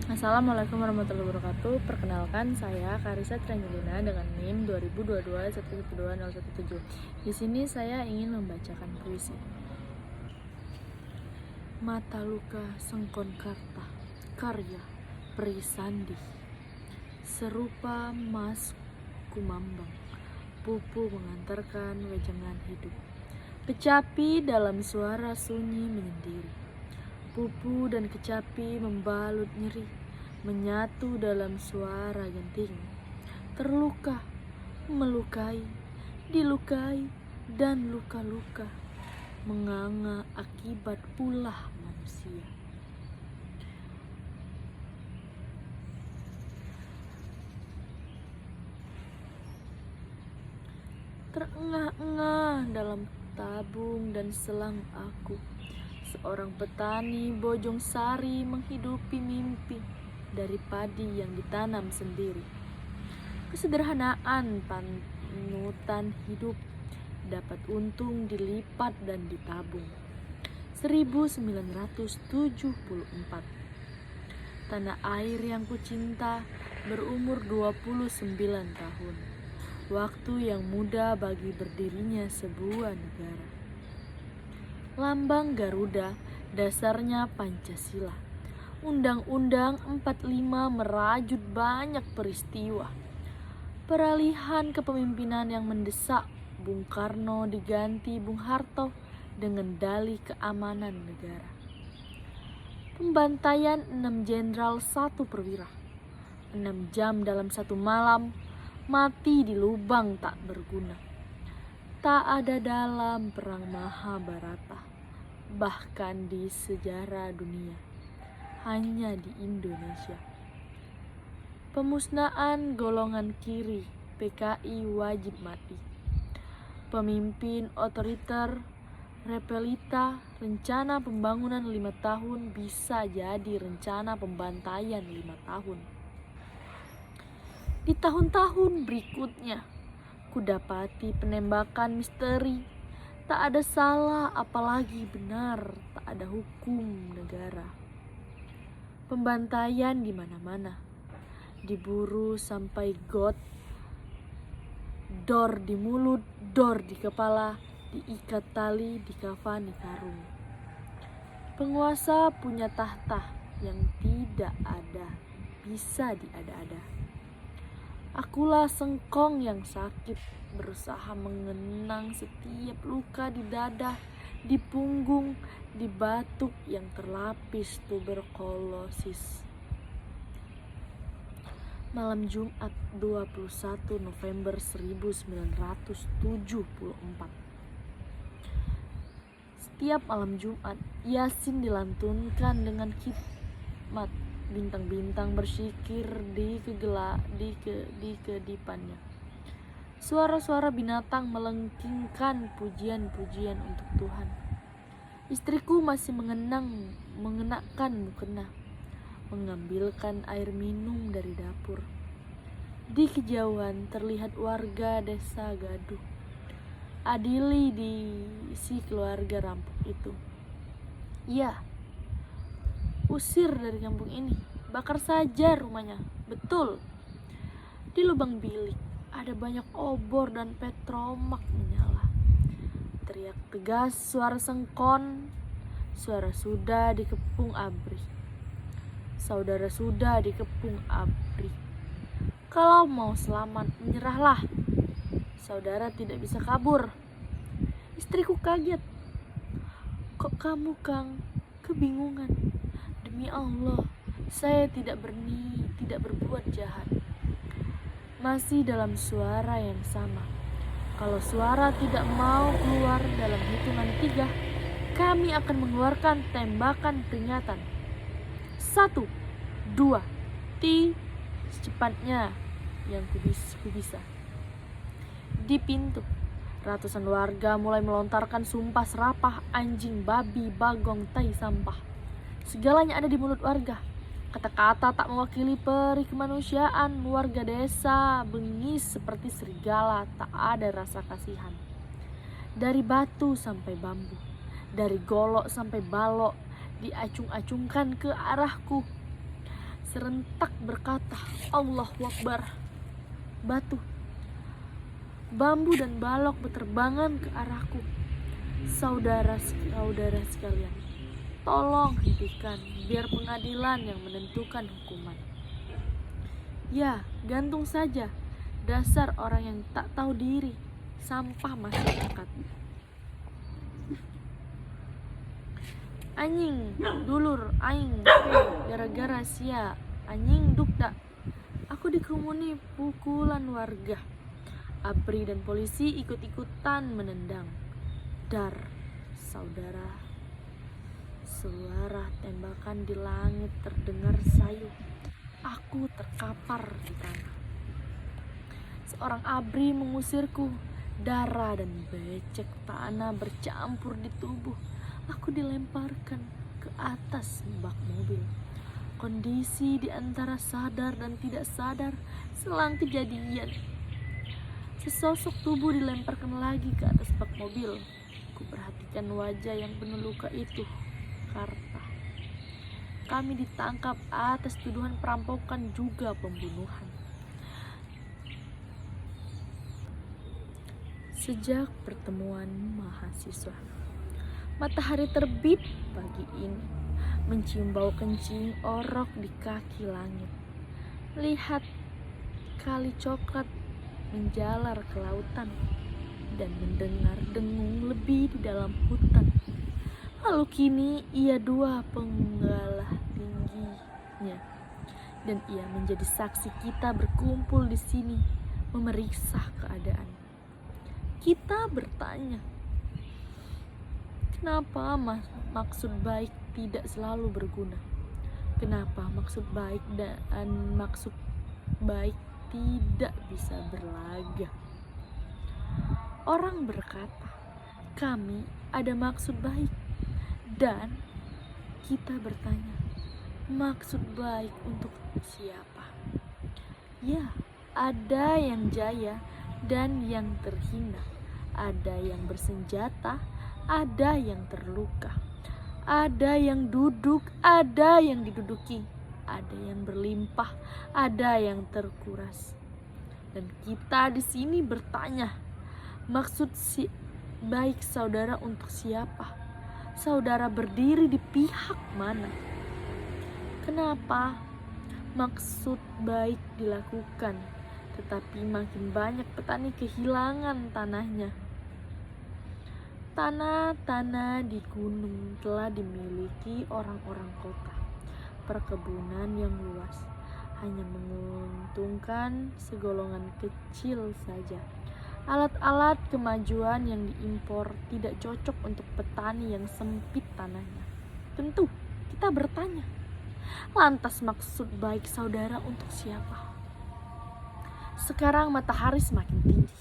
Assalamualaikum warahmatullahi wabarakatuh. Perkenalkan, saya Karisa Triangelina dengan NIM 2022112017. Di sini saya ingin membacakan puisi. Mata luka sengkon karta, karya Pri Sandi. Serupa mas kumambang, pupu mengantarkan wejangan hidup. Kecapi dalam suara sunyi menyendiri. Pupu dan kecapi membalut nyeri, menyatu dalam suara genting. Terluka, melukai, dilukai, dan luka-luka, menganga akibat ulah manusia. Terengah-engah dalam tabung dan selang aku, seorang petani Bojong Sari menghidupi mimpi dari padi yang ditanam sendiri. Kesederhanaan panutan hidup dapat untung dilipat dan ditabung. 1974. Tanah air yang kucinta berumur 29 tahun. Waktu yang muda bagi berdirinya sebuah negara. Lambang Garuda dasarnya Pancasila. Undang-Undang 45 merajut banyak peristiwa. Peralihan kepemimpinan yang mendesak, Bung Karno diganti Bung Harto dengan dalih keamanan negara. Pembantaian 6 jenderal 1 perwira. 6 jam dalam 1 malam, mati di lubang tak berguna. Tak ada dalam perang Mahabharata, bahkan di sejarah dunia, hanya di Indonesia. Pemusnahan golongan kiri, PKI wajib mati. Pemimpin otoriter, repelita, rencana pembangunan 5 tahun bisa jadi rencana pembantaian 5 tahun. Di tahun-tahun berikutnya, kudapati penembakan misteri. Tak ada salah, apalagi benar. Tak ada hukum negara. Pembantaian di mana-mana. Diburu sampai got. Dor di mulut, dor di kepala, diikat tali, dikafani karung. Penguasa punya tahta yang tidak ada, bisa diada-ada. Akulah sengkong yang sakit, berusaha mengenang setiap luka di dada, di punggung, di batuk yang terlapis tuberkulosis. Malam Jumat 21 November 1974. Setiap malam Jumat, Yasin dilantunkan dengan khidmat. Bintang-bintang bersikir di kedipannya. Suara-suara binatang melengkingkan pujian-pujian untuk Tuhan. Istriku masih mengenakan mukena, mengambilkan air minum dari dapur. Di kejauhan terlihat warga desa gaduh. Adili di si keluarga rampok itu. Iya, usir dari kampung ini, bakar saja rumahnya. Betul. Di lubang bilik ada banyak obor dan petromak menyala. Teriak tegas suara sengkon. Suara sudah dikepung abri. Saudara sudah dikepung abri. Kalau mau selamat, menyerahlah. Saudara tidak bisa kabur. Istriku kaget. Kok kamu, Kang? Kebingungan. Demi Allah, saya tidak berbuat jahat. Masih dalam suara yang sama. Kalau suara tidak mau keluar dalam hitungan 3, kami akan mengeluarkan tembakan peringatan. 1, 2, secepatnya yang kubisa. Di pintu, ratusan warga mulai melontarkan sumpah serapah anjing, babi, bagong, tai, sampah. Segalanya ada di mulut warga. Kata-kata tak mewakili peri kemanusiaan. Warga desa bengis seperti serigala, tak ada rasa kasihan. Dari batu sampai bambu, dari golok sampai balok, diacung-acungkan ke arahku. serentak berkata, Allahu Akbar. Batu, bambu dan balok berterbangan ke arahku. Saudara-saudara sekalian, tolong hentikan, biar pengadilan yang menentukan hukuman. Ya, gantung saja. Dasar orang yang tak tahu diri, sampah masyarakat. Anjing, dulur, aing, gara-gara sia, anjing dukda. Aku dikerumuni pukulan warga. ABRI dan polisi ikut-ikutan menendang. Dar, saudara. Suara tembakan di langit terdengar sayu. Aku terkapar di tanah. Seorang ABRI mengusirku. Darah dan becek tanah bercampur di tubuh. Aku dilemparkan ke atas bak mobil. Kondisi di antara sadar dan tidak sadar selang kejadian. Sesosok tubuh dilemparkan lagi ke atas bak mobil. Ku perhatikan wajah yang penuh luka itu. Karta. Kami ditangkap atas tuduhan perampokan juga pembunuhan. Sejak pertemuan mahasiswa, matahari terbit pagi ini, mencium bau kencing orok di kaki langit. Lihat kali coklat menjalar ke lautan dan mendengar dengung lebih di dalam hutan. Lalu kini ia dua penggalah tingginya, dan ia menjadi saksi kita berkumpul di sini memeriksa keadaan. Kita bertanya, kenapa maksud baik tidak selalu berguna? Kenapa maksud baik dan maksud baik tidak bisa berlaga? Orang berkata, kami ada maksud baik. Dan kita bertanya, maksud baik untuk siapa? Ya, ada yang jaya dan yang terhina. Ada yang bersenjata, ada yang terluka. Ada yang duduk, ada yang diduduki. Ada yang berlimpah, ada yang terkuras. Dan kita di sini bertanya, maksud baik saudara untuk siapa? Saudara berdiri di pihak mana? Kenapa maksud baik dilakukan, tetapi makin banyak petani kehilangan tanahnya? Tanah-tanah di gunung telah dimiliki orang-orang kota. Perkebunan yang luas hanya menguntungkan segolongan kecil saja. Alat-alat kemajuan yang diimpor tidak cocok untuk petani yang sempit tanahnya. Tentu kita bertanya, lantas maksud baik saudara untuk siapa? Sekarang matahari semakin tinggi,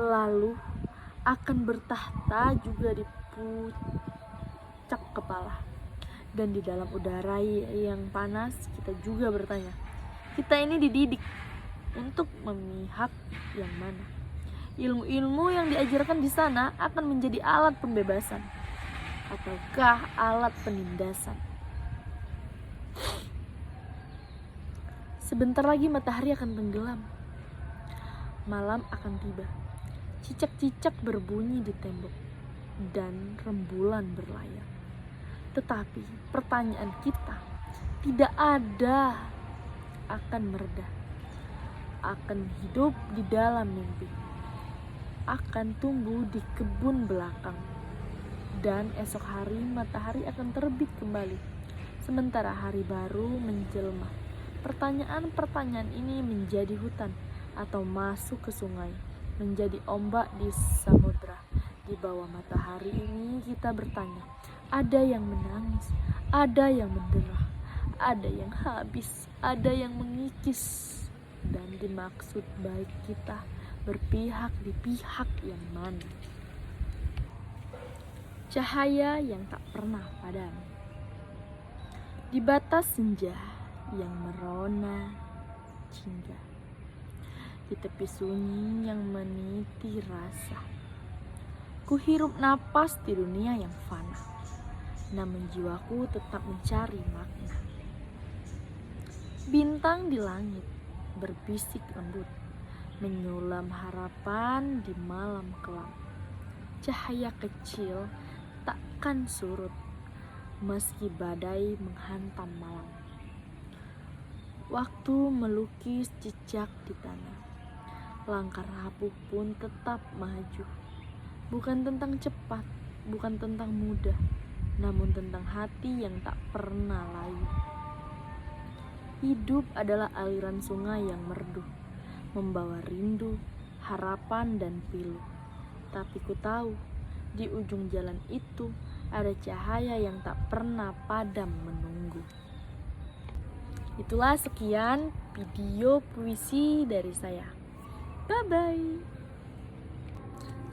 lalu akan bertahta juga di puncak kepala. Dan di dalam udara yang panas kita juga bertanya, kita ini dididik untuk memihak yang mana? Ilmu-ilmu yang diajarkan di sana akan menjadi alat pembebasan ataukah alat penindasan? Sebentar lagi matahari akan tenggelam. Malam akan tiba. Cicak-cicak berbunyi di tembok dan rembulan berlayar. Tetapi pertanyaan kita tidak ada akan mereda. Akan hidup di dalam mimpi. Akan tumbuh di kebun belakang. Dan esok hari matahari akan terbit kembali. Sementara hari baru menjelma. Pertanyaan-pertanyaan ini menjadi hutan atau masuk ke sungai, menjadi ombak di samudra. Di bawah matahari ini kita bertanya, ada yang menangis, ada yang menderah, ada yang habis, ada yang mengikis. Dan dimaksud baik kita berpihak di pihak yang mana? Cahaya yang tak pernah padam di batas senja yang merona jingga, di tepi sunyi yang meniti rasa. Ku hirup napas di dunia yang fana, namun jiwaku tetap mencari makna. Bintang di langit berbisik lembut, menyulam harapan di malam kelam. Cahaya kecil takkan surut, meski badai menghantam malam. Waktu melukis jejak di tanah, langkah rapuh pun tetap maju. Bukan tentang cepat, bukan tentang mudah, namun tentang hati yang tak pernah layu. Hidup adalah aliran sungai yang merdu, membawa rindu, harapan, dan pilu. Tapi ku tahu, di ujung jalan itu ada cahaya yang tak pernah padam menunggu. Itulah sekian video puisi dari saya. Bye-bye.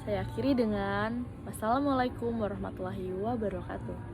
Saya akhiri dengan wassalamualaikum warahmatullahi wabarakatuh.